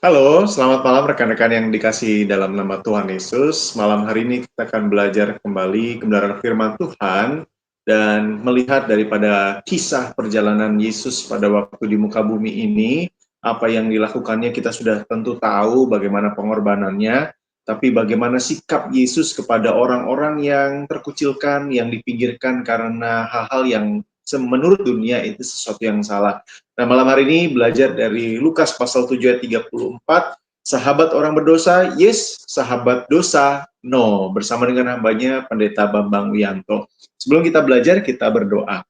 Halo, selamat malam rekan-rekan yang dikasihi dalam nama Tuhan Yesus. Malam hari ini kita akan belajar kembali kebenaran firman Tuhan dan melihat daripada kisah perjalanan Yesus pada waktu di muka bumi ini. Apa yang dilakukannya kita sudah tentu tahu bagaimana pengorbanannya, tapi bagaimana sikap Yesus kepada orang-orang yang terkucilkan, yang dipinggirkan karena hal-hal yang menurut dunia itu sesuatu yang salah. Nah, malam hari ini belajar dari Lukas pasal 7 ayat 34, sahabat orang berdosa, yes, sahabat dosa, no, bersama dengan hambanya Pendeta Bambang Wiyanto. Sebelum kita belajar, kita berdoa.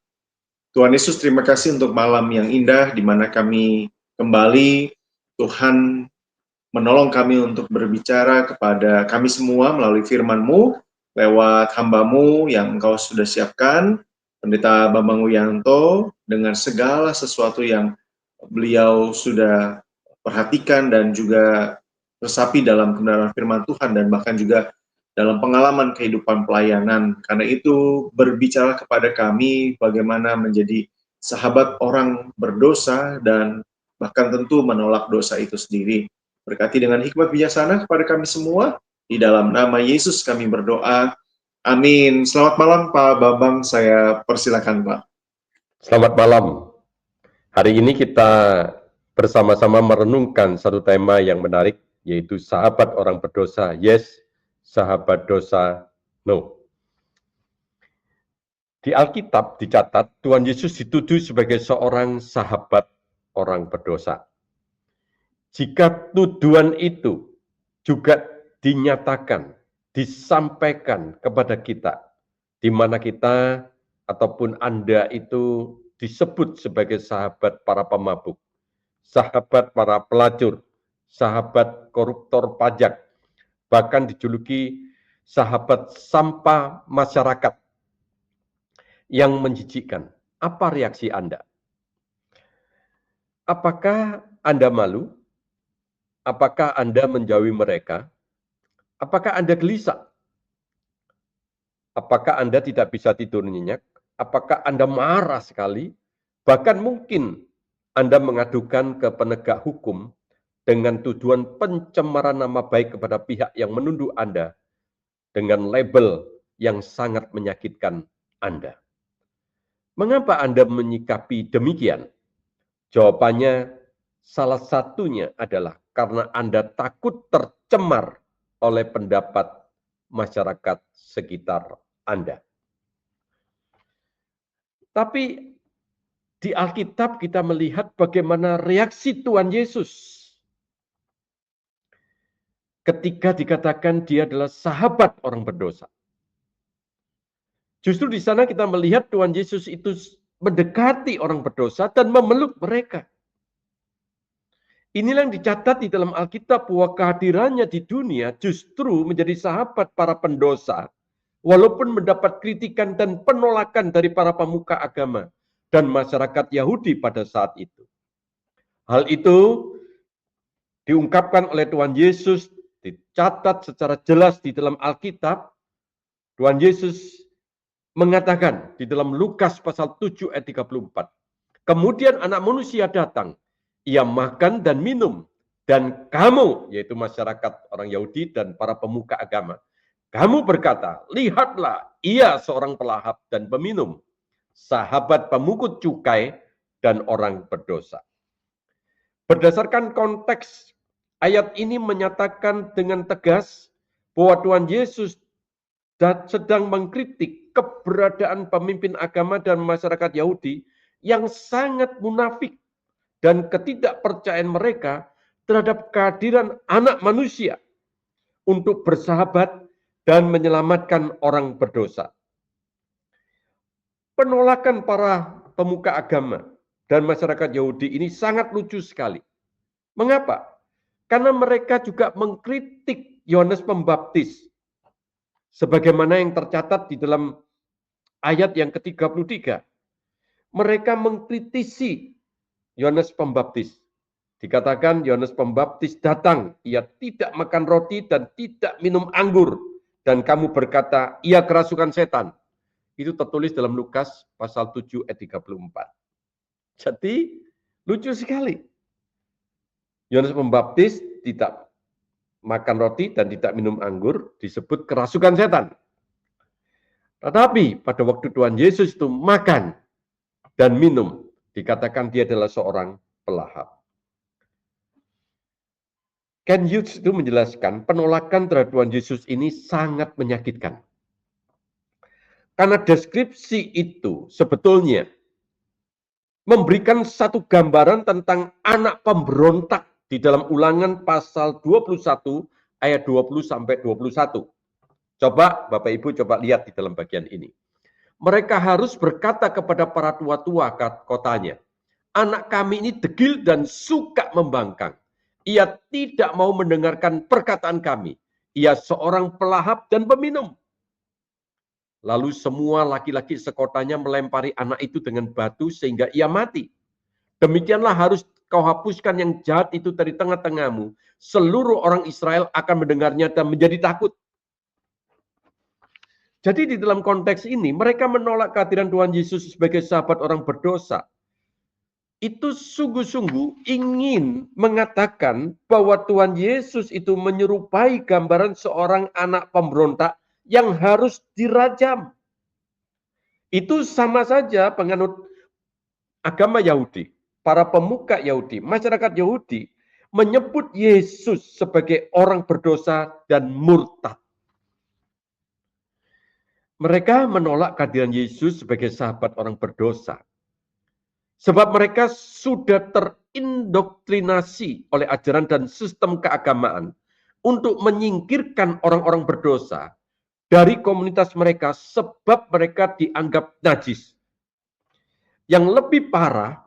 Tuhan Yesus, terima kasih untuk malam yang indah, di mana kami kembali, Tuhan menolong kami untuk berbicara kepada kami semua melalui firman-Mu, lewat hamba-Mu yang Engkau sudah siapkan, Pendeta Bambang Wiyanto, dengan segala sesuatu yang beliau sudah perhatikan dan juga resapi dalam kebenaran firman Tuhan dan bahkan juga dalam pengalaman kehidupan pelayanan. Karena itu berbicara kepada kami bagaimana menjadi sahabat orang berdosa dan bahkan tentu menolak dosa itu sendiri. Berkati dengan hikmat bijaksana kepada kami semua. Di dalam nama Yesus kami berdoa. Amin. Selamat malam Pak Bambang, saya persilakan Pak. Selamat malam. Hari ini kita bersama-sama merenungkan satu tema yang menarik, yaitu sahabat orang berdosa, yes, sahabat dosa, no. Di Alkitab dicatat, Tuhan Yesus dituduh sebagai seorang sahabat orang berdosa. Jika tuduhan itu juga dinyatakan, disampaikan kepada kita, di mana kita ataupun Anda itu disebut sebagai sahabat para pemabuk, sahabat para pelacur, sahabat koruptor pajak, bahkan dijuluki sahabat sampah masyarakat yang menjijikkan. Apa reaksi Anda? Apakah Anda malu? Apakah Anda menjauhi mereka? Apakah Anda gelisah? Apakah Anda tidak bisa tidur nyenyak? Apakah Anda marah sekali? Bahkan mungkin Anda mengadukan ke penegak hukum dengan tuduhan pencemaran nama baik kepada pihak yang menuduh Anda dengan label yang sangat menyakitkan Anda. Mengapa Anda menyikapi demikian? Jawabannya salah satunya adalah karena Anda takut tercemar oleh pendapat masyarakat sekitar Anda. Tapi di Alkitab kita melihat bagaimana reaksi Tuhan Yesus ketika dikatakan dia adalah sahabat orang berdosa. Justru di sana kita melihat Tuhan Yesus itu mendekati orang berdosa dan memeluk mereka. Inilah yang dicatat di dalam Alkitab bahwa kehadirannya di dunia justru menjadi sahabat para pendosa, walaupun mendapat kritikan dan penolakan dari para pemuka agama dan masyarakat Yahudi pada saat itu. Hal itu diungkapkan oleh Tuhan Yesus, dicatat secara jelas di dalam Alkitab. Tuhan Yesus mengatakan di dalam Lukas pasal 7 ayat 34, kemudian anak manusia datang, ia makan dan minum, dan kamu, yaitu masyarakat orang Yahudi dan para pemuka agama, kamu berkata, lihatlah, ia seorang pelahap dan peminum, sahabat pemungut cukai dan orang berdosa. Berdasarkan konteks, ayat ini menyatakan dengan tegas bahwa Tuhan Yesus sedang mengkritik keberadaan pemimpin agama dan masyarakat Yahudi yang sangat munafik dan ketidakpercayaan mereka terhadap kehadiran anak manusia untuk bersahabat dan menyelamatkan orang berdosa. Penolakan para pemuka agama dan masyarakat Yahudi ini sangat lucu sekali. Mengapa? Karena mereka juga mengkritik Yohanes Pembaptis. Sebagaimana yang tercatat di dalam ayat yang ke-33. Mereka mengkritisi Yohanes Pembaptis. Dikatakan Yohanes Pembaptis datang, ia tidak makan roti dan tidak minum anggur. Dan kamu berkata, ia kerasukan setan. Itu tertulis dalam Lukas pasal 7 ayat 34. Jadi, lucu sekali. Yohanes Pembaptis tidak makan roti dan tidak minum anggur, disebut kerasukan setan. Tetapi pada waktu Tuhan Yesus itu makan dan minum, dikatakan dia adalah seorang pelahap. Ken Hughes itu menjelaskan penolakan terhadap Tuhan Yesus ini sangat menyakitkan. Karena deskripsi itu sebetulnya memberikan satu gambaran tentang anak pemberontak di dalam Ulangan pasal 21 ayat 20 sampai 21. Coba Bapak Ibu coba lihat di dalam bagian ini. Mereka harus berkata kepada para tua-tua kotanya, anak kami ini degil dan suka membangkang. Ia tidak mau mendengarkan perkataan kami. Ia seorang pelahap dan peminum. Lalu semua laki-laki sekotanya melempari anak itu dengan batu sehingga ia mati. Demikianlah harus kau hapuskan yang jahat itu dari tengah-tengahmu. Seluruh orang Israel akan mendengarnya dan menjadi takut. Jadi di dalam konteks ini mereka menolak kehadiran Tuhan Yesus sebagai sahabat orang berdosa. Itu sungguh-sungguh ingin mengatakan bahwa Tuhan Yesus itu menyerupai gambaran seorang anak pemberontak yang harus dirajam. Itu sama saja penganut agama Yahudi, para pemuka Yahudi, masyarakat Yahudi menyebut Yesus sebagai orang berdosa dan murtad. Mereka menolak kehadiran Yesus sebagai sahabat orang berdosa. Sebab mereka sudah terindoktrinasi oleh ajaran dan sistem keagamaan untuk menyingkirkan orang-orang berdosa dari komunitas mereka sebab mereka dianggap najis. Yang lebih parah,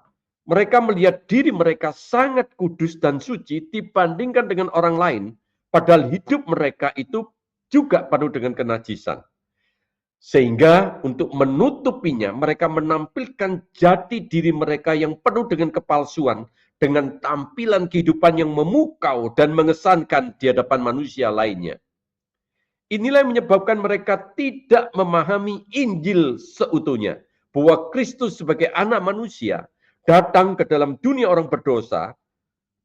mereka melihat diri mereka sangat kudus dan suci dibandingkan dengan orang lain, padahal hidup mereka itu juga penuh dengan kenajisan. Sehingga untuk menutupinya, mereka menampilkan jati diri mereka yang penuh dengan kepalsuan, dengan tampilan kehidupan yang memukau dan mengesankan di hadapan manusia lainnya. Inilah yang menyebabkan mereka tidak memahami Injil seutuhnya, bahwa Kristus sebagai anak manusia datang ke dalam dunia orang berdosa,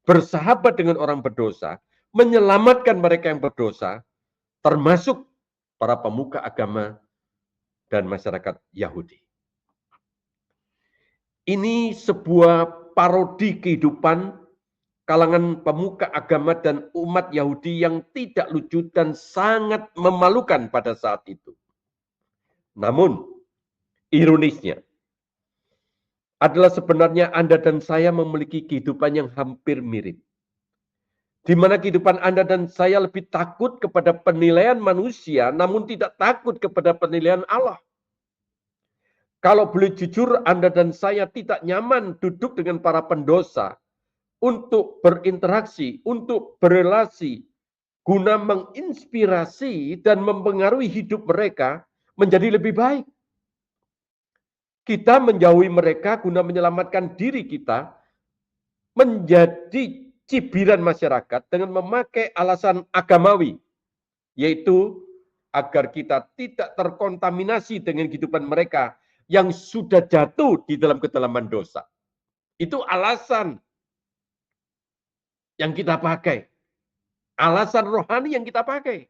bersahabat dengan orang berdosa, menyelamatkan mereka yang berdosa, termasuk para pemuka agama dan masyarakat Yahudi. Ini sebuah parodi kehidupan kalangan pemuka agama dan umat Yahudi yang tidak lucu dan sangat memalukan pada saat itu. Namun, ironisnya adalah sebenarnya Anda dan saya memiliki kehidupan yang hampir mirip. Di mana kehidupan Anda dan saya lebih takut kepada penilaian manusia, namun tidak takut kepada penilaian Allah. Kalau boleh jujur, Anda dan saya tidak nyaman duduk dengan para pendosa untuk berinteraksi, untuk berelasi, guna menginspirasi dan mempengaruhi hidup mereka menjadi lebih baik. Kita menjauhi mereka guna menyelamatkan diri kita menjadi cibiran masyarakat dengan memakai alasan agamawi, yaitu agar kita tidak terkontaminasi dengan kehidupan mereka yang sudah jatuh di dalam kedalaman dosa. Itu alasan yang kita pakai. Alasan rohani yang kita pakai.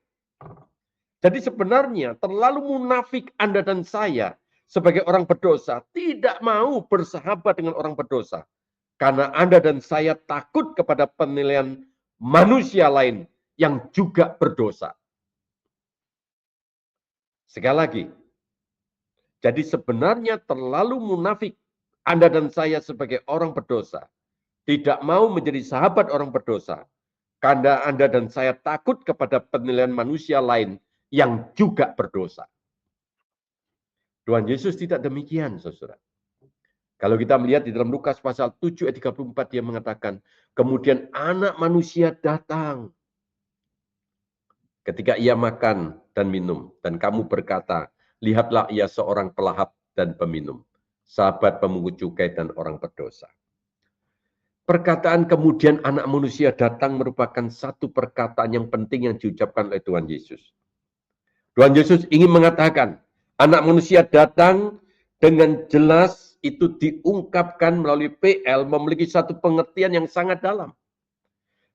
Jadi sebenarnya terlalu munafik Anda dan saya sebagai orang berdosa tidak mau bersahabat dengan orang berdosa. Karena Anda dan saya takut kepada penilaian manusia lain yang juga berdosa. Sekali lagi, jadi sebenarnya terlalu munafik Anda dan saya sebagai orang berdosa. Tidak mau menjadi sahabat orang berdosa. Karena Anda dan saya takut kepada penilaian manusia lain yang juga berdosa. Tuhan Yesus tidak demikian, saudara. Kalau kita melihat di dalam Lukas pasal 7 ayat 34, dia mengatakan, kemudian anak manusia datang. Ketika ia makan dan minum, dan kamu berkata, lihatlah ia seorang pelahap dan peminum, sahabat pemungut cukai dan orang berdosa. Perkataan kemudian anak manusia datang merupakan satu perkataan yang penting yang diucapkan oleh Tuhan Yesus. Tuhan Yesus ingin mengatakan, anak manusia datang dengan jelas itu diungkapkan melalui PL memiliki satu pengertian yang sangat dalam.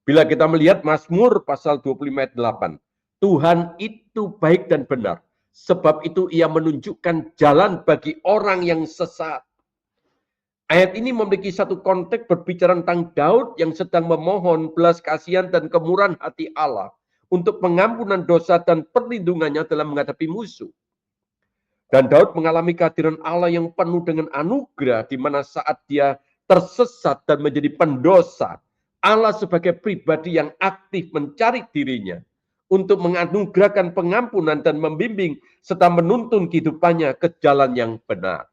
Bila kita melihat Mazmur pasal 25 ayat 8, Tuhan itu baik dan benar, sebab itu ia menunjukkan jalan bagi orang yang sesat. Ayat ini memiliki satu konteks berbicara tentang Daud yang sedang memohon belas kasihan dan kemurahan hati Allah untuk pengampunan dosa dan perlindungannya dalam menghadapi musuh. Dan Daud mengalami kehadiran Allah yang penuh dengan anugerah, di mana saat dia tersesat dan menjadi pendosa, Allah sebagai pribadi yang aktif mencari dirinya untuk menganugerahkan pengampunan dan membimbing serta menuntun kehidupannya ke jalan yang benar.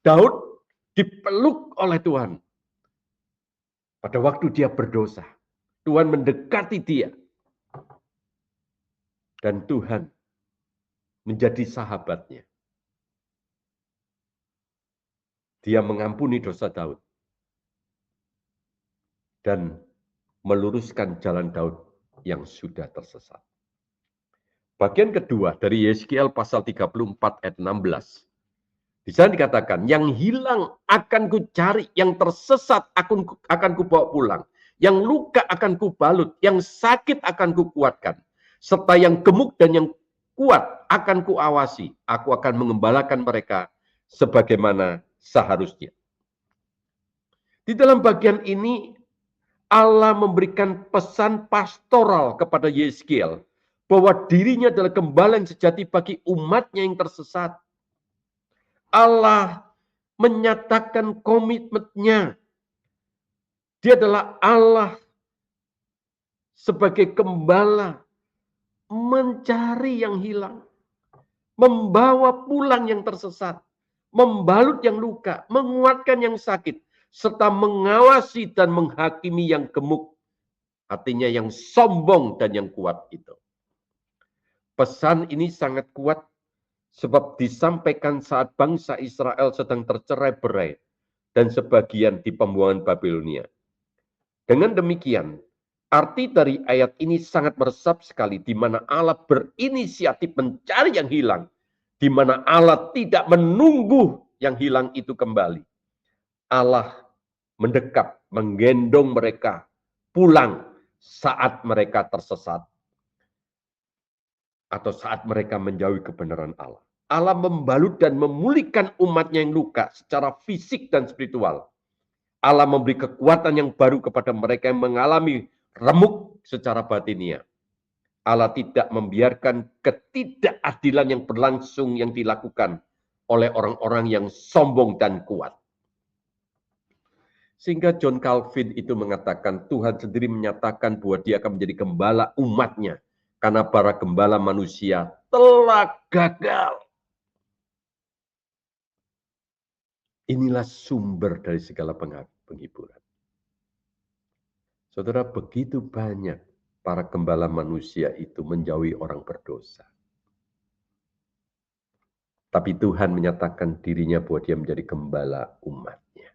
Daud dipeluk oleh Tuhan pada waktu dia berdosa. Tuhan mendekati dia. Dan Tuhan menjadi sahabatnya. Dia mengampuni dosa Daud. Dan meluruskan jalan Daud yang sudah tersesat. Bagian kedua dari Yeskiel pasal 34 ayat 16. Di sana dikatakan, yang hilang akan kucari, yang tersesat akan kubawa pulang, yang luka akan kubalut, yang sakit akan kukuatkan, serta yang gemuk dan yang kuat akan kuawasi. Aku akan mengembalakan mereka sebagaimana seharusnya. Di dalam bagian ini, Allah memberikan pesan pastoral kepada Yeskiel bahwa dirinya adalah gembala yang sejati bagi umatnya yang tersesat. Allah menyatakan komitmennya. Dia adalah Allah sebagai gembala mencari yang hilang, membawa pulang yang tersesat, membalut yang luka, menguatkan yang sakit, serta mengawasi dan menghakimi yang gemuk, artinya yang sombong dan yang kuat itu. Pesan ini sangat kuat sebab disampaikan saat bangsa Israel sedang tercerai-berai dan sebagian di pembuangan Babilonia. Dengan demikian, arti dari ayat ini sangat meresap sekali, di mana Allah berinisiatif mencari yang hilang, di mana Allah tidak menunggu yang hilang itu kembali. Allah mendekat, menggendong mereka pulang saat mereka tersesat atau saat mereka menjauhi kebenaran Allah. Allah membalut dan memulihkan umatnya yang luka secara fisik dan spiritual. Allah memberi kekuatan yang baru kepada mereka yang mengalami remuk secara batinia. Allah tidak membiarkan ketidakadilan yang berlangsung yang dilakukan oleh orang-orang yang sombong dan kuat. Sehingga John Calvin itu mengatakan Tuhan sendiri menyatakan bahwa dia akan menjadi gembala umatnya karena para gembala manusia telah gagal. Inilah sumber dari segala penghiburan. Saudara, begitu banyak para gembala manusia itu menjauhi orang berdosa. Tapi Tuhan menyatakan dirinya bahwa dia menjadi gembala umatnya.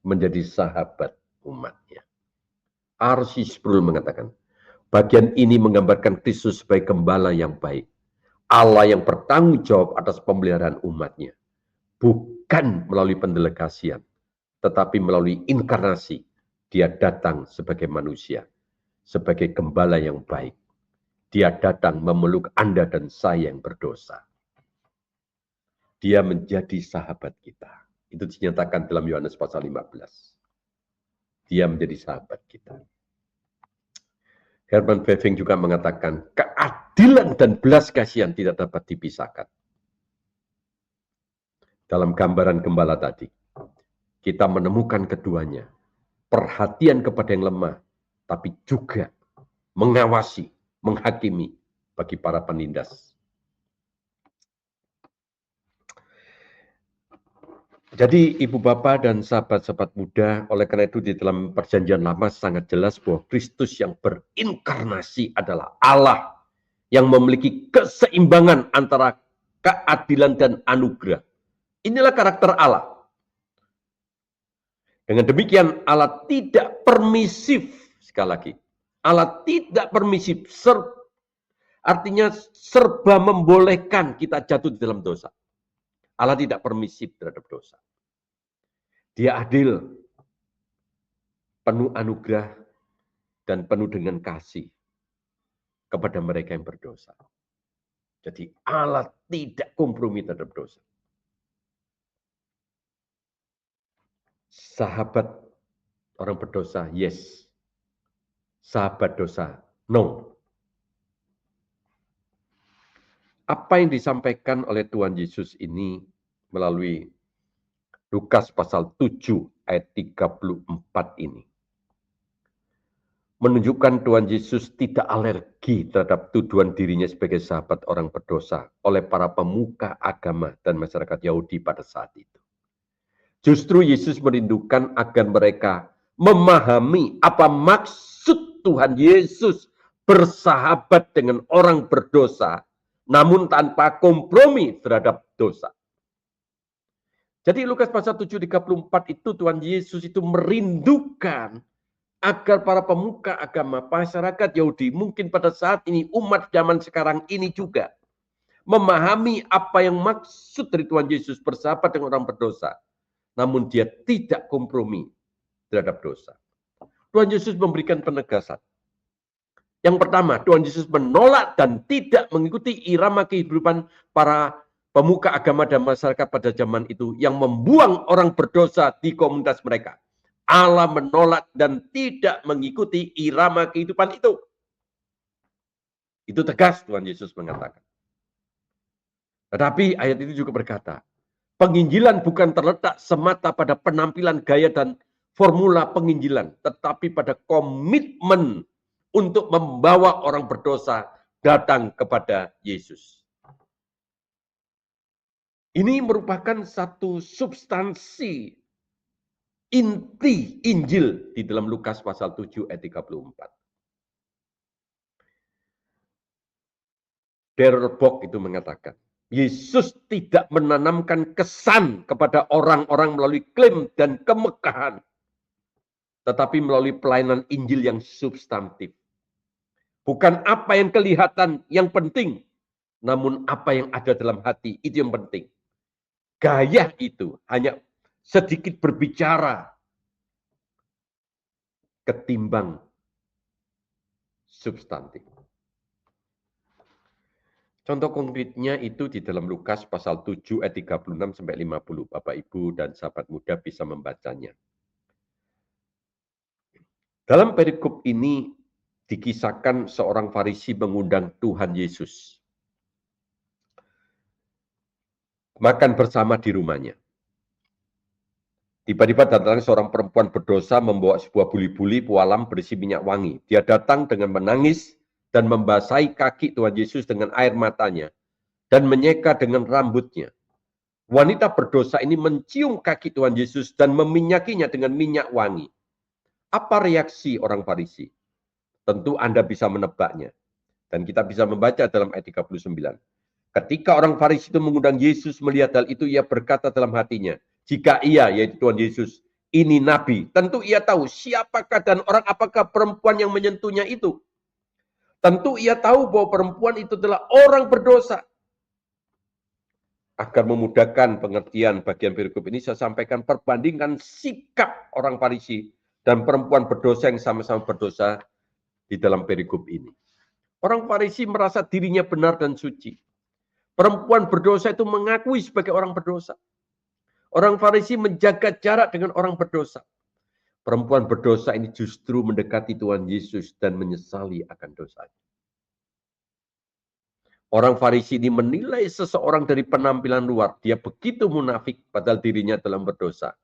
Menjadi sahabat umatnya. R.C. Sproul mengatakan, bagian ini menggambarkan Kristus sebagai gembala yang baik. Allah yang bertanggung jawab atas pemeliharaan umatnya. Bukan melalui pendelegasian, tetapi melalui inkarnasi. Dia datang sebagai manusia, sebagai gembala yang baik. Dia datang memeluk Anda dan saya yang berdosa. Dia menjadi sahabat kita. Itu dinyatakan dalam Yohanes pasal 15. Dia menjadi sahabat kita. Herman Bavinck juga mengatakan, keadilan dan belas kasihan tidak dapat dipisahkan. Dalam gambaran gembala tadi, kita menemukan keduanya. Perhatian kepada yang lemah, tapi juga mengawasi, menghakimi bagi para penindas. Jadi ibu bapak dan sahabat-sahabat muda, oleh karena itu di dalam perjanjian lama sangat jelas bahwa Kristus yang berinkarnasi adalah Allah yang memiliki keseimbangan antara keadilan dan anugerah. Inilah karakter Allah. Dengan demikian Allah tidak permisif, sekali lagi. Allah tidak permisif, artinya serba membolehkan kita jatuh di dalam dosa. Allah tidak permisif terhadap dosa. Dia adil, penuh anugerah, dan penuh dengan kasih kepada mereka yang berdosa. Jadi Allah tidak kompromi terhadap dosa. Sahabat orang berdosa, yes. Sahabat dosa, no. Apa yang disampaikan oleh Tuhan Yesus ini melalui Lukas pasal 7 ayat 34 ini menunjukkan Tuhan Yesus tidak alergi terhadap tuduhan dirinya sebagai sahabat orang berdosa oleh para pemuka agama dan masyarakat Yahudi pada saat itu. Justru Yesus merindukan agar mereka memahami apa maksud Tuhan Yesus bersahabat dengan orang berdosa, namun tanpa kompromi terhadap dosa. Jadi Lukas pasal 7:34 itu Tuhan Yesus itu merindukan agar para pemuka agama, masyarakat Yahudi, mungkin pada saat ini, umat zaman sekarang ini juga, memahami apa yang maksud dari Tuhan Yesus bersahabat dengan orang berdosa. Namun dia tidak kompromi terhadap dosa. Tuhan Yesus memberikan penegasan. Yang pertama, Tuhan Yesus menolak dan tidak mengikuti irama kehidupan para pemuka agama dan masyarakat pada zaman itu yang membuang orang berdosa di komunitas mereka. Allah menolak dan tidak mengikuti irama kehidupan itu. Itu tegas Tuhan Yesus mengatakan. Tetapi ayat itu juga berkata, penginjilan bukan terletak semata pada penampilan gaya dan formula penginjilan, tetapi pada komitmen untuk membawa orang berdosa datang kepada Yesus. Ini merupakan satu substansi inti Injil di dalam Lukas pasal 7 ayat 34. Derbok itu mengatakan, Yesus tidak menanamkan kesan kepada orang-orang melalui klaim dan kemekahan, tetapi melalui pelayanan Injil yang substantif. Bukan apa yang kelihatan yang penting, namun apa yang ada dalam hati itu yang penting. Gaya itu hanya sedikit berbicara ketimbang substantif. Contoh konkretnya itu di dalam Lukas pasal 7 ayat 36 sampai 50. Bapak Ibu dan sahabat muda bisa membacanya. Dalam perikop ini dikisahkan seorang Farisi mengundang Tuhan Yesus makan bersama di rumahnya. Tiba-tiba datang seorang perempuan berdosa membawa sebuah buli-buli pualam berisi minyak wangi. Dia datang dengan menangis dan membasahi kaki Tuhan Yesus dengan air matanya dan menyeka dengan rambutnya. Wanita berdosa ini mencium kaki Tuhan Yesus dan meminyakinya dengan minyak wangi. Apa reaksi orang Farisi? Tentu Anda bisa menebaknya. Dan kita bisa membaca dalam ayat 39. Ketika orang Farisi itu mengundang Yesus melihat hal itu, ia berkata dalam hatinya, jika ia, yaitu Tuhan Yesus, ini nabi, tentu ia tahu siapakah dan orang apakah perempuan yang menyentuhnya itu. Tentu ia tahu bahwa perempuan itu adalah orang berdosa. Agar memudahkan pengertian bagian perikop ini, saya sampaikan perbandingan sikap orang Farisi dan perempuan berdosa yang sama-sama berdosa di dalam perikop ini. Orang Farisi merasa dirinya benar dan suci. Perempuan berdosa itu mengakui sebagai orang berdosa. Orang Farisi menjaga jarak dengan orang berdosa. Perempuan berdosa ini justru mendekati Tuhan Yesus dan menyesali akan dosanya. Orang Farisi ini menilai seseorang dari penampilan luar. Dia begitu munafik padahal dirinya dalam berdosa.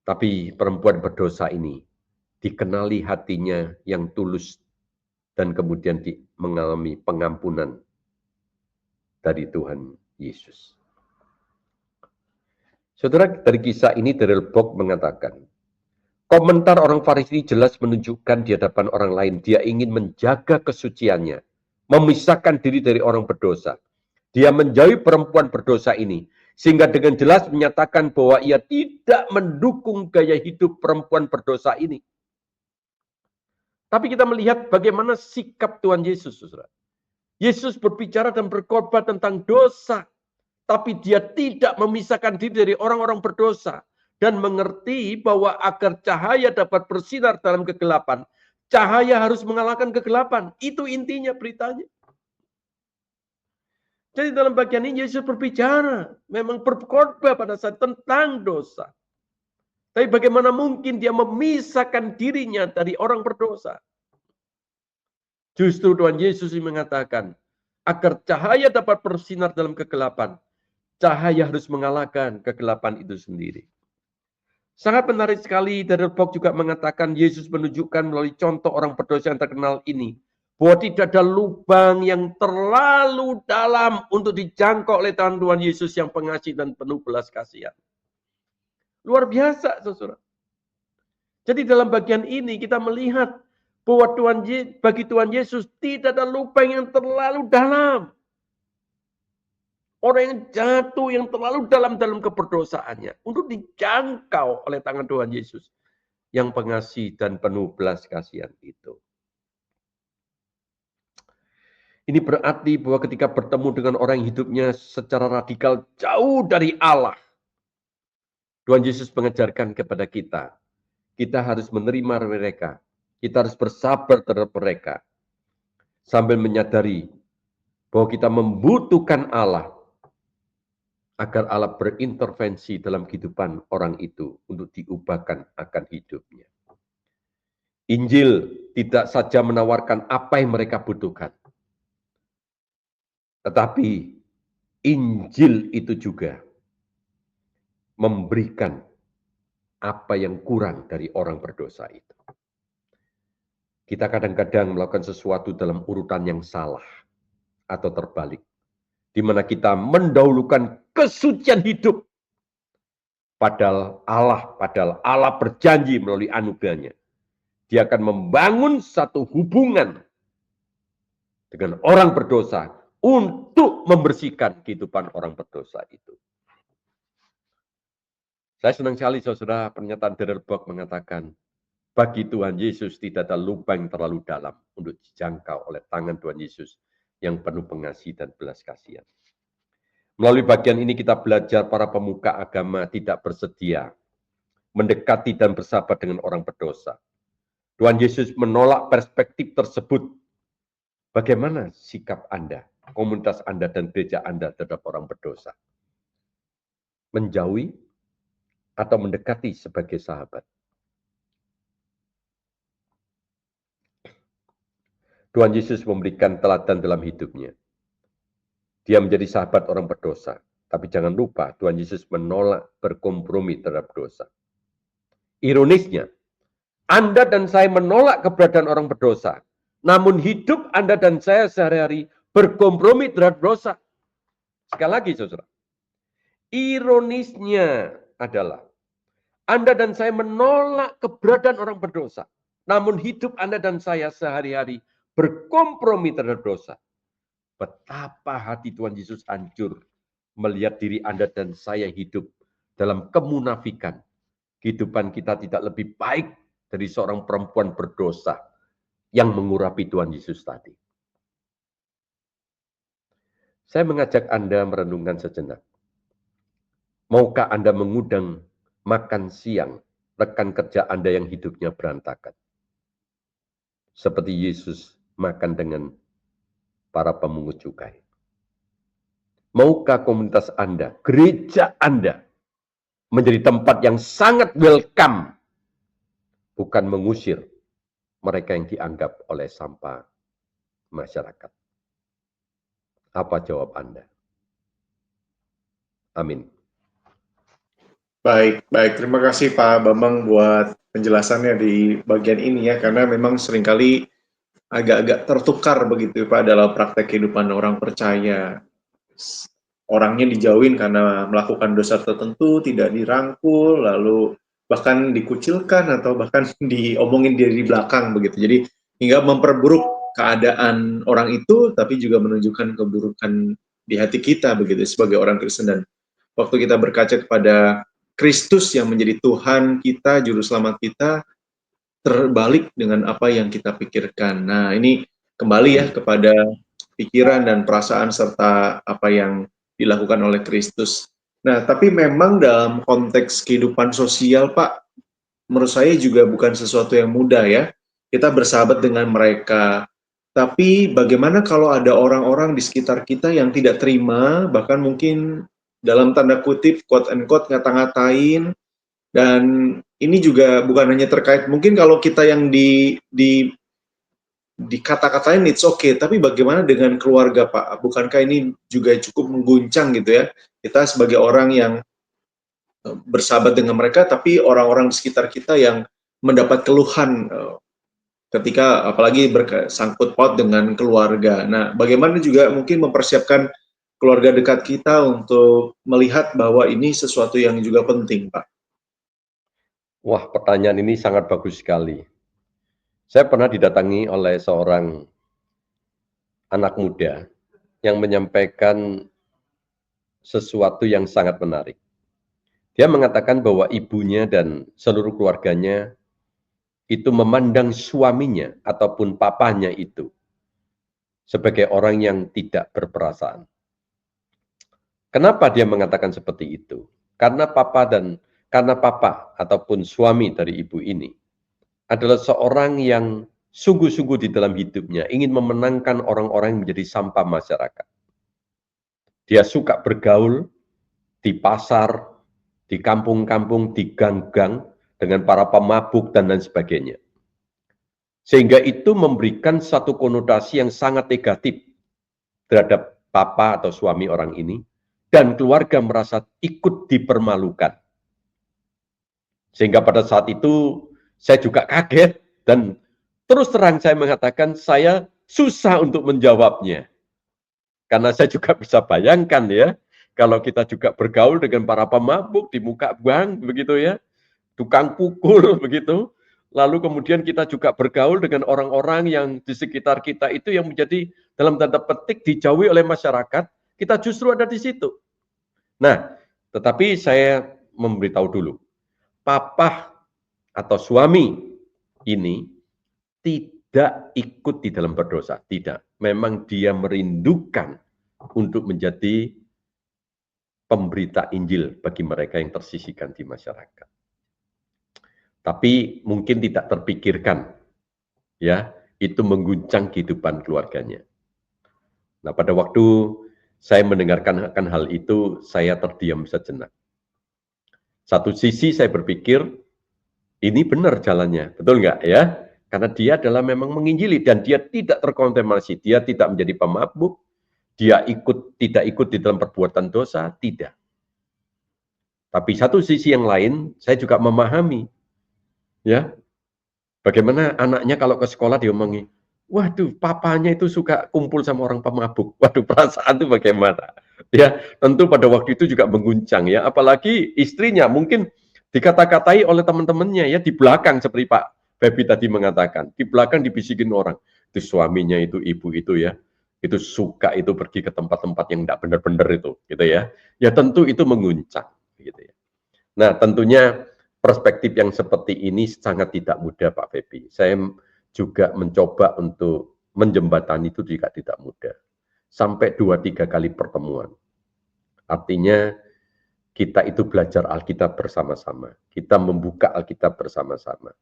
Tapi perempuan berdosa ini dikenali hatinya yang tulus dan kemudian mengalami pengampunan dari Tuhan Yesus. Saudara, dari kisah ini Derbok mengatakan, komentar orang Farisi jelas menunjukkan di hadapan orang lain dia ingin menjaga kesuciannya, memisahkan diri dari orang berdosa. Dia menjauhi perempuan berdosa ini, sehingga dengan jelas menyatakan bahwa ia tidak mendukung gaya hidup perempuan berdosa ini. Tapi kita melihat bagaimana sikap Tuhan Yesus, saudara. Yesus berbicara dan berkhotbah tentang dosa, tapi dia tidak memisahkan diri dari orang-orang berdosa dan mengerti bahwa agar cahaya dapat bersinar dalam kegelapan, Cahaya harus mengalahkan kegelapan. Itu intinya beritanya. Jadi dalam bagian ini Yesus berbicara, memang berkhotbah pada saat tentang dosa. Tapi bagaimana mungkin dia memisahkan dirinya dari orang berdosa? Justru Tuhan Yesus mengatakan, agar cahaya dapat bersinar dalam kegelapan, cahaya harus mengalahkan kegelapan itu sendiri. Sangat menarik sekali, Daniel Bock juga mengatakan Yesus menunjukkan melalui contoh orang berdosa yang terkenal ini, bahwa tidak ada lubang yang terlalu dalam untuk dijangkau oleh tangan Tuhan Yesus yang pengasih dan penuh belas kasihan. Luar biasa, saudara. Jadi dalam bagian ini kita melihat bahwa bagi Tuhan Yesus tidak ada lubang yang terlalu dalam. Orang yang jatuh yang terlalu dalam keberdosaannya untuk dijangkau oleh tangan Tuhan Yesus yang pengasih dan penuh belas kasihan itu. Ini berarti bahwa ketika bertemu dengan orang yang hidupnya secara radikal jauh dari Allah, Tuhan Yesus mengajarkan kepada kita, kita harus menerima mereka, kita harus bersabar terhadap mereka, sambil menyadari bahwa kita membutuhkan Allah, agar Allah berintervensi dalam kehidupan orang itu untuk diubahkan akan hidupnya. Injil tidak saja menawarkan apa yang mereka butuhkan, tetapi Injil itu juga memberikan apa yang kurang dari orang berdosa itu. Kita kadang-kadang melakukan sesuatu dalam urutan yang salah atau terbalik, di mana kita mendahulukan kesucian hidup. Padahal Allah berjanji melalui anugerahnya, dia akan membangun satu hubungan dengan orang berdosa untuk membersihkan kehidupan orang berdosa itu. Saya senang sekali saudara pernyataan Daniel Bock mengatakan, bagi Tuhan Yesus tidak ada lubang terlalu dalam untuk dijangkau oleh tangan Tuhan Yesus yang penuh pengasih dan belas kasihan. Melalui bagian ini kita belajar para pemuka agama tidak bersedia mendekati dan bersahabat dengan orang berdosa. Tuhan Yesus menolak perspektif tersebut. Bagaimana sikap Anda, komunitas Anda, dan gereja Anda terhadap orang berdosa? Menjauhi atau mendekati sebagai sahabat? Tuhan Yesus memberikan teladan dalam hidupnya. Dia menjadi sahabat orang berdosa. Tapi jangan lupa, Tuhan Yesus menolak berkompromi terhadap dosa. Ironisnya, Anda dan saya menolak keberadaan orang berdosa. Namun hidup Anda dan saya sehari-hari berkompromi terhadap dosa. Sekali lagi, saudara. Ironisnya adalah, Anda dan saya menolak keberadaan orang berdosa. Namun hidup Anda dan saya sehari-hari berkompromi terhadap dosa. Betapa hati Tuhan Yesus hancur melihat diri Anda dan saya hidup dalam kemunafikan. Kehidupan kita tidak lebih baik dari seorang perempuan berdosa yang mengurapi Tuhan Yesus tadi. Saya mengajak Anda merenungkan sejenak. Maukah Anda mengundang makan siang rekan kerja Anda yang hidupnya berantakan? Seperti Yesus makan dengan para pemungut cukai. Maukah komunitas Anda, gereja Anda, menjadi tempat yang sangat welcome, bukan mengusir mereka yang dianggap oleh sampah masyarakat? Apa jawab Anda? Amin. Baik. Terima kasih Pak Bambang buat penjelasannya di bagian ini ya, karena memang seringkali agak-agak tertukar begitu Pak dalam praktek kehidupan orang percaya. Orangnya dijauhin karena melakukan dosa tertentu, tidak dirangkul, lalu bahkan dikucilkan atau bahkan diomongin dari belakang begitu. Jadi hingga memperburuk keadaan orang itu, tapi juga menunjukkan keburukan di hati kita begitu sebagai orang Kristen. Dan waktu kita berkaca kepada Kristus yang menjadi Tuhan kita, Juru Selamat kita, terbalik dengan apa yang kita pikirkan. Nah, ini kembali ya kepada pikiran dan perasaan serta apa yang dilakukan oleh Kristus. Nah, tapi memang dalam konteks kehidupan sosial, Pak, menurut saya juga bukan sesuatu yang mudah ya. kita bersahabat dengan mereka. Tapi bagaimana kalau ada orang-orang di sekitar kita yang tidak terima, bahkan mungkin dalam tanda kutip, quote and quote, ngata-ngatain, dan ini juga bukan hanya terkait, mungkin kalau kita yang dikata-katain it's okay, tapi bagaimana dengan keluarga, Pak? Bukankah ini juga cukup mengguncang gitu ya? Kita sebagai orang yang bersahabat dengan mereka, tapi orang-orang di sekitar kita yang mendapat keluhan ketika apalagi bersangkut paut dengan keluarga. Nah, bagaimana juga mungkin mempersiapkan keluarga dekat kita untuk melihat bahwa ini sesuatu yang juga penting, Pak. Wah, pertanyaan ini sangat bagus sekali. Saya pernah didatangi oleh seorang anak muda yang menyampaikan sesuatu yang sangat menarik. Dia mengatakan bahwa ibunya dan seluruh keluarganya itu memandang suaminya ataupun papanya itu sebagai orang yang tidak berperasaan. Kenapa dia mengatakan seperti itu? Karena papa ataupun suami dari ibu ini adalah seorang yang sungguh-sungguh di dalam hidupnya ingin memenangkan orang-orang yang menjadi sampah masyarakat. Dia suka bergaul di pasar, di kampung-kampung, di gang-gang dengan para pemabuk dan lain sebagainya. Sehingga itu memberikan satu konotasi yang sangat negatif terhadap papa atau suami orang ini, dan keluarga merasa ikut dipermalukan. Sehingga pada saat itu saya juga kaget dan terus terang saya mengatakan saya susah untuk menjawabnya. Karena saya juga bisa bayangkan ya, kalau kita juga bergaul dengan para pemabuk di muka bank begitu ya, tukang pukul begitu. Lalu kemudian kita juga bergaul dengan orang-orang yang di sekitar kita itu yang menjadi dalam tanda petik dijauhi oleh masyarakat, kita justru ada di situ. Nah, tetapi saya memberitahu dulu, papa atau suami ini tidak ikut di dalam berdosa, tidak. Memang dia merindukan untuk menjadi pemberita Injil bagi mereka yang tersisihkan di masyarakat. Tapi mungkin tidak terpikirkan, ya, itu mengguncang kehidupan keluarganya. Nah, pada waktu saya mendengarkan akan hal itu, saya terdiam sejenak. Satu sisi saya berpikir, ini benar jalannya, betul nggak ya? Karena dia adalah memang menginjili dan dia tidak terkontaminasi, dia tidak menjadi pemabuk, dia tidak ikut di dalam perbuatan dosa, tidak. Tapi satu sisi yang lain, saya juga memahami, ya, bagaimana anaknya kalau ke sekolah diomongi, waduh, papanya itu suka kumpul sama orang pemabuk. Waduh, perasaan itu bagaimana? Ya, tentu pada waktu itu juga mengguncang ya, apalagi istrinya mungkin dikata-katai oleh teman-temannya ya di belakang seperti Pak Febi tadi mengatakan, di belakang dibisikin orang, itu suaminya itu ibu itu ya, itu suka itu pergi ke tempat-tempat yang tidak benar-benar itu, gitu ya. Ya tentu itu mengguncang, gitu ya. Nah, tentunya perspektif yang seperti ini sangat tidak mudah, Pak Febi. Saya juga mencoba untuk menjembatani itu juga tidak mudah. Sampai 2-3 kali pertemuan. Artinya kita itu belajar Alkitab bersama-sama. Kita membuka Alkitab bersama-sama.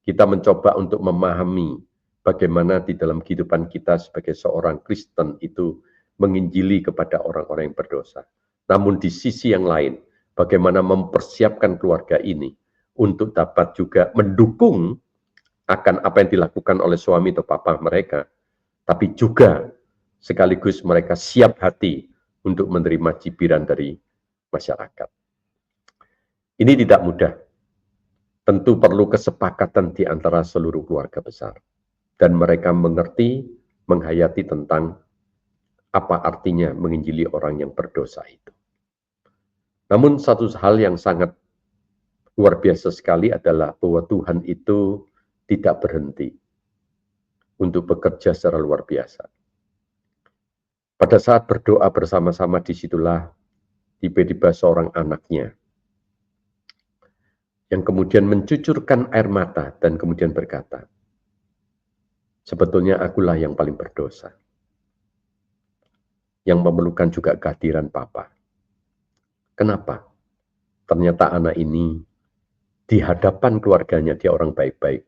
Kita mencoba untuk memahami bagaimana di dalam kehidupan kita sebagai seorang Kristen itu menginjili kepada orang-orang yang berdosa. Namun di sisi yang lain, bagaimana mempersiapkan keluarga ini untuk dapat juga mendukung akan apa yang dilakukan oleh suami atau papa mereka, tapi juga sekaligus mereka siap hati untuk menerima cibiran dari masyarakat. Ini tidak mudah. Tentu perlu kesepakatan di antara seluruh keluarga besar. Dan mereka mengerti, menghayati tentang apa artinya menginjili orang yang berdosa itu. Namun satu hal yang sangat luar biasa sekali adalah bahwa Tuhan itu tidak berhenti untuk bekerja secara luar biasa. Pada saat berdoa bersama-sama disitulah tiba-tiba seorang anaknya yang kemudian mencucurkan air mata dan kemudian berkata, sebetulnya akulah yang paling berdosa, yang memerlukan juga kehadiran Papa. Kenapa? Ternyata anak ini di hadapan keluarganya dia orang baik-baik.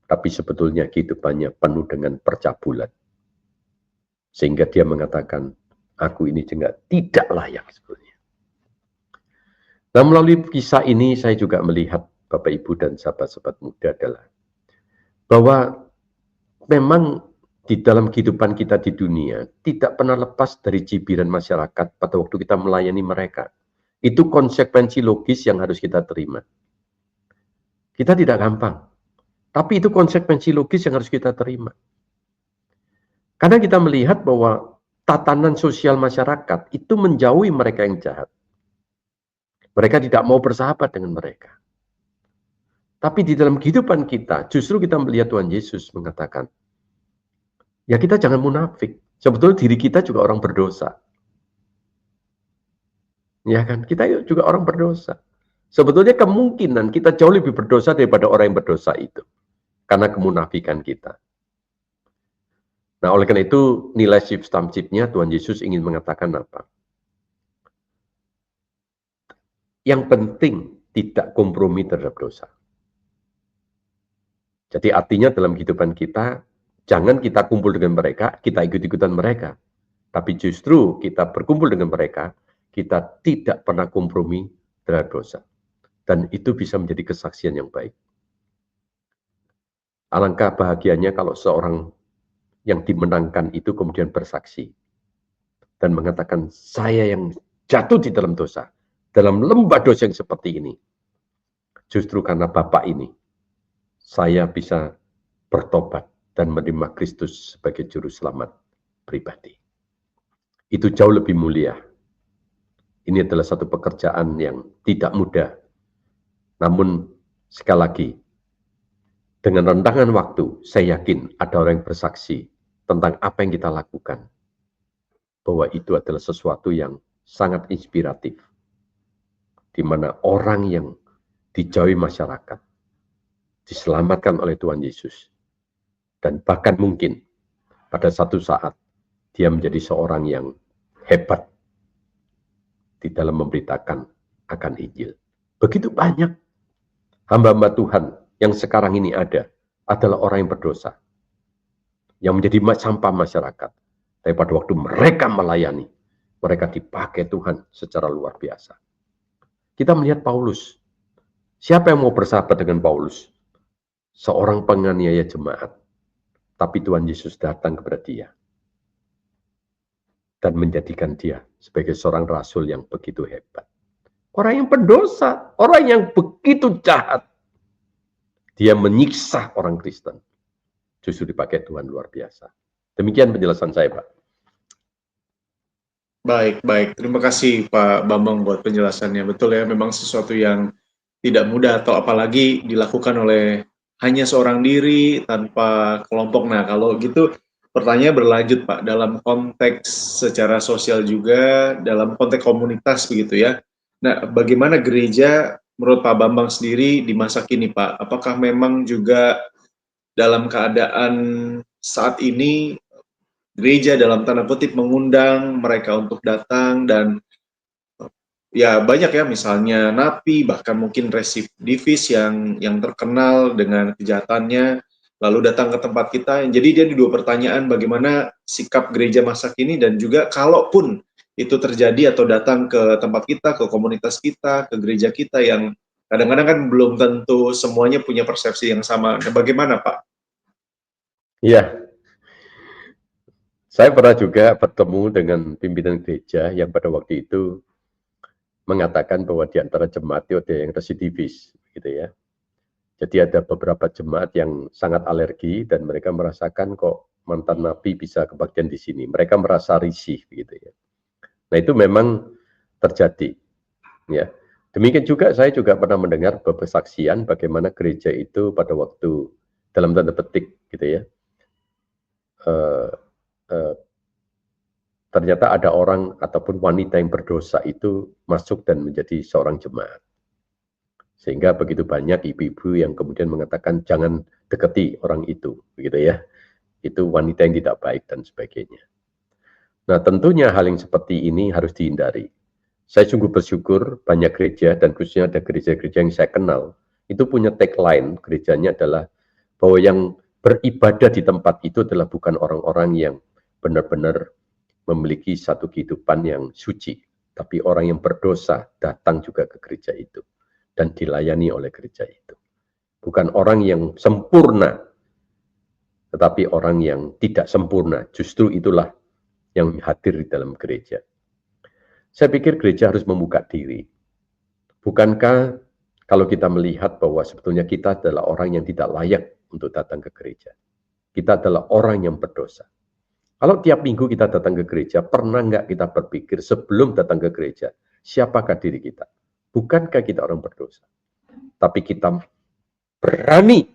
tapi sebetulnya kehidupannya penuh dengan percabulan. Sehingga dia mengatakan, aku ini juga tidak layak sebetulnya. Nah, melalui kisah ini saya juga melihat Bapak Ibu dan sahabat-sahabat muda adalah bahwa memang di dalam kehidupan kita di dunia tidak pernah lepas dari cibiran masyarakat pada waktu kita melayani mereka. Itu konsekuensi logis yang harus kita terima. Kita tidak gampang, tapi itu konsekuensi logis yang harus kita terima. Karena kita melihat bahwa tatanan sosial masyarakat itu menjauhi mereka yang jahat. Mereka tidak mau bersahabat dengan mereka. Tapi di dalam kehidupan kita, justru kita melihat Tuhan Yesus mengatakan, ya kita jangan munafik. Sebetulnya diri kita juga orang berdosa. Ya kan? Kita juga orang berdosa. Sebetulnya kemungkinan kita jauh lebih berdosa daripada orang yang berdosa itu. Karena kemunafikan kita. Nah, oleh karena itu nilai substansifnya Tuhan Yesus ingin mengatakan apa? Yang penting tidak kompromi terhadap dosa. Jadi artinya dalam kehidupan kita, jangan kita kumpul dengan mereka, kita ikut-ikutan mereka. Tapi justru kita berkumpul dengan mereka, kita tidak pernah kompromi terhadap dosa. Dan itu bisa menjadi kesaksian yang baik. Alangkah bahagianya kalau seorang yang dimenangkan itu kemudian bersaksi. Dan mengatakan, saya yang jatuh di dalam dosa, dalam lembah dosa yang seperti ini. Justru karena Bapak ini, saya bisa bertobat dan menerima Kristus sebagai juru selamat pribadi. Itu jauh lebih mulia. Ini adalah satu pekerjaan yang tidak mudah. Namun sekali lagi, dengan rentangan waktu, saya yakin ada orang yang bersaksi tentang apa yang kita lakukan. Bahwa itu adalah sesuatu yang sangat inspiratif. Di mana orang yang dijauhi masyarakat, diselamatkan oleh Tuhan Yesus. Dan bahkan mungkin pada satu saat dia menjadi seorang yang hebat di dalam memberitakan akan Injil. Begitu banyak hamba-hamba Tuhan yang sekarang ini ada adalah orang yang berdosa. Yang menjadi sampah masyarakat. Tapi pada waktu mereka melayani, mereka dipakai Tuhan secara luar biasa. Kita melihat Paulus. Siapa yang mau bersahabat dengan Paulus? Seorang penganiaya jemaat. Tapi Tuhan Yesus datang kepada dia. Dan menjadikan dia sebagai seorang rasul yang begitu hebat. Orang yang berdosa. Orang yang begitu jahat. Dia menyiksa orang Kristen. Justru dipakai Tuhan luar biasa. Demikian penjelasan saya, Pak. Baik. Terima kasih Pak Bambang buat penjelasannya. Betul ya, memang sesuatu yang tidak mudah atau apalagi dilakukan oleh hanya seorang diri tanpa kelompok. Nah, kalau gitu pertanyaan berlanjut Pak, dalam konteks secara sosial juga, dalam konteks komunitas begitu ya. Nah, bagaimana gereja menurut Pak Bambang sendiri di masa kini Pak? Apakah memang juga dalam keadaan saat ini gereja dalam tanda kutip mengundang mereka untuk datang dan ya banyak ya misalnya napi bahkan mungkin residivis yang terkenal dengan kejahatannya lalu datang ke tempat kita. Jadi dia di dua pertanyaan, bagaimana sikap gereja masa kini dan juga kalaupun itu terjadi atau datang ke tempat kita, ke komunitas kita, ke gereja kita yang kadang-kadang kan belum tentu semuanya punya persepsi yang sama. Nah, bagaimana Pak? Iya. Saya pernah juga bertemu dengan pimpinan gereja yang pada waktu itu mengatakan bahwa di antara jemaat itu ada yang residivis, gitu ya. Jadi ada beberapa jemaat yang sangat alergi dan mereka merasakan kok mantan napi bisa kebagian di sini. Mereka merasa risih, gitu ya. Nah itu memang terjadi, ya. Demikian juga saya juga pernah mendengar kesaksian bagaimana gereja itu pada waktu dalam tanda petik, gitu ya. Ternyata ada orang ataupun wanita yang berdosa itu masuk dan menjadi seorang jemaat. Sehingga begitu banyak ibu-ibu yang kemudian mengatakan jangan dekati orang itu, begitu ya. Itu wanita yang tidak baik dan sebagainya. Nah, tentunya hal yang seperti ini harus dihindari. Saya sungguh bersyukur banyak gereja dan khususnya ada gereja-gereja yang saya kenal itu punya tagline gerejanya adalah bahwa yang beribadah di tempat itu adalah bukan orang-orang yang benar-benar memiliki satu kehidupan yang suci, tapi orang yang berdosa datang juga ke gereja itu dan dilayani oleh gereja itu. Bukan orang yang sempurna, tetapi orang yang tidak sempurna. Justru itulah yang hadir di dalam gereja. Saya pikir gereja harus membuka diri. Bukankah kalau kita melihat bahwa sebetulnya kita adalah orang yang tidak layak untuk datang ke gereja. Kita adalah orang yang berdosa. Kalau tiap minggu kita datang ke gereja, pernah nggak kita berpikir sebelum datang ke gereja, siapakah diri kita? Bukankah kita orang berdosa? Tapi kita berani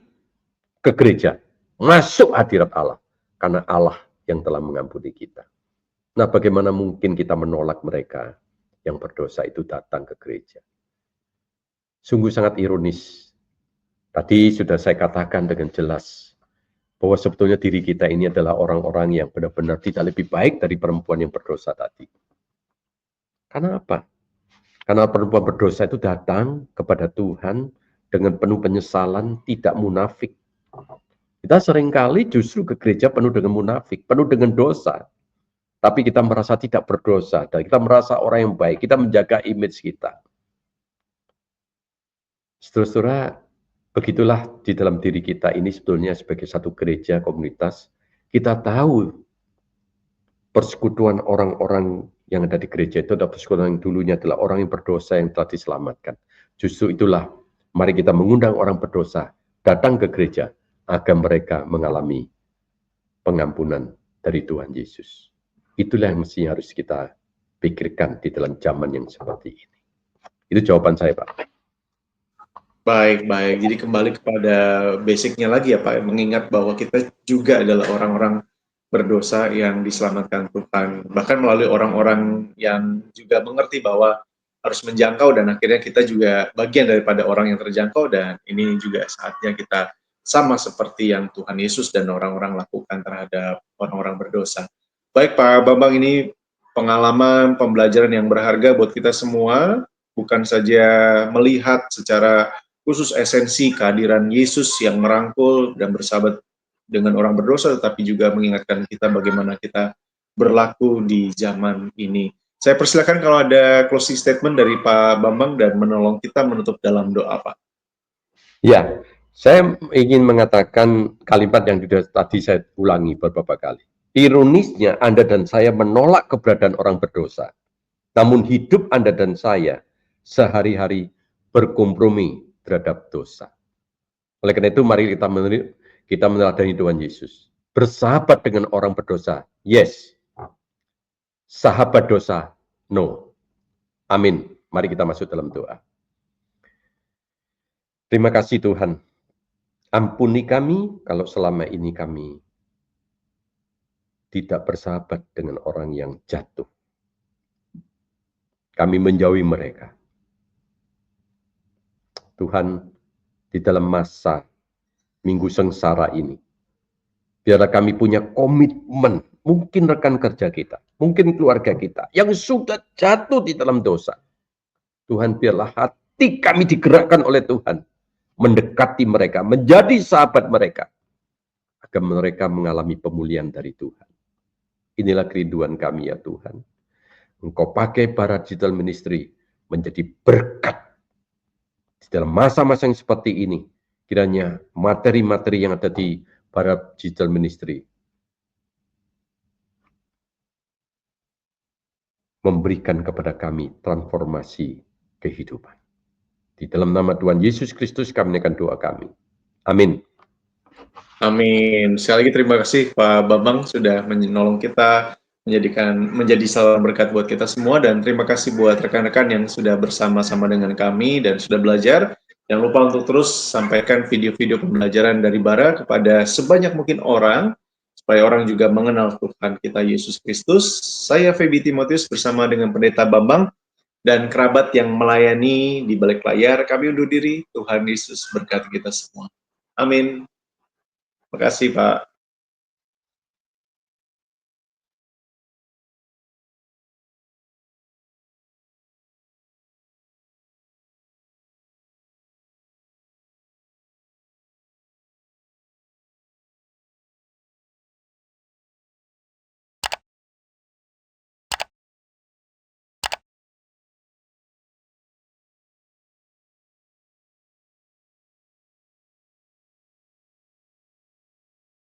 ke gereja, masuk hadirat Allah, karena Allah yang telah mengampuni kita. Nah, bagaimana mungkin kita menolak mereka yang berdosa itu datang ke gereja? Sungguh sangat ironis. Tadi sudah saya katakan dengan jelas bahwa sebetulnya diri kita ini adalah orang-orang yang benar-benar tidak lebih baik dari perempuan yang berdosa tadi. Karena apa? Karena perempuan berdosa itu datang kepada Tuhan dengan penuh penyesalan, tidak munafik. Kita seringkali justru ke gereja penuh dengan munafik, penuh dengan dosa. Tapi kita merasa tidak berdosa, dan kita merasa orang yang baik, kita menjaga image kita. Saudara-saudara, begitulah di dalam diri kita ini sebetulnya sebagai satu gereja, komunitas, kita tahu persekutuan orang-orang yang ada di gereja itu adalah persekutuan yang dulunya adalah orang yang berdosa yang telah diselamatkan. Justru itulah, mari kita mengundang orang berdosa datang ke gereja agar mereka mengalami pengampunan dari Tuhan Yesus. Itulah yang mesti harus kita pikirkan di dalam zaman yang seperti ini. Itu jawaban saya, Pak. Baik, baik. Jadi kembali kepada basicnya lagi ya Pak, mengingat bahwa kita juga adalah orang-orang berdosa yang diselamatkan Tuhan. Bahkan melalui orang-orang yang juga mengerti bahwa harus menjangkau dan akhirnya kita juga bagian daripada orang yang terjangkau dan ini juga saatnya kita sama seperti yang Tuhan Yesus dan orang-orang lakukan terhadap orang-orang berdosa. Baik Pak Bambang, ini pengalaman, pembelajaran yang berharga buat kita semua, bukan saja melihat secara khusus esensi kehadiran Yesus yang merangkul dan bersahabat dengan orang berdosa, tetapi juga mengingatkan kita bagaimana kita berlaku di zaman ini. Saya persilakan kalau ada closing statement dari Pak Bambang dan menolong kita menutup dalam doa, Pak. Ya, saya ingin mengatakan kalimat yang sudah tadi saya ulangi beberapa kali. Ironisnya Anda dan saya menolak keberadaan orang berdosa. Namun hidup Anda dan saya sehari-hari berkompromi terhadap dosa. Oleh karena itu mari kita meneladani Tuhan Yesus. Bersahabat dengan orang berdosa, yes. Sahabat dosa, no. Amin. Mari kita masuk dalam doa. Terima kasih Tuhan. Ampuni kami kalau selama ini kami tidak bersahabat dengan orang yang jatuh. Kami menjauhi mereka. Tuhan, di dalam masa minggu sengsara ini, biarlah kami punya komitmen, mungkin rekan kerja kita, mungkin keluarga kita, yang sudah jatuh di dalam dosa. Tuhan, biarlah hati kami digerakkan oleh Tuhan, mendekati mereka, menjadi sahabat mereka, agar mereka mengalami pemulihan dari Tuhan. Inilah kerinduan kami ya Tuhan. Engkau pakai para digital ministry menjadi berkat di dalam masa-masa yang seperti ini. Kiranya materi-materi yang ada di para digital ministry memberikan kepada kami transformasi kehidupan. Di dalam nama Tuhan Yesus Kristus kami menaikkan doa kami. Amin. Amin. Sekali lagi terima kasih Pak Bambang sudah menolong kita, menjadi salam berkat buat kita semua, dan terima kasih buat rekan-rekan yang sudah bersama-sama dengan kami dan sudah belajar. Jangan lupa untuk terus sampaikan video-video pembelajaran dari Bara kepada sebanyak mungkin orang, supaya orang juga mengenal Tuhan kita Yesus Kristus. Saya Feby Timotius bersama dengan Pendeta Bambang dan kerabat yang melayani di balik layar. Kami undur diri. Tuhan Yesus berkati kita semua. Amin. Terima kasih, Pak.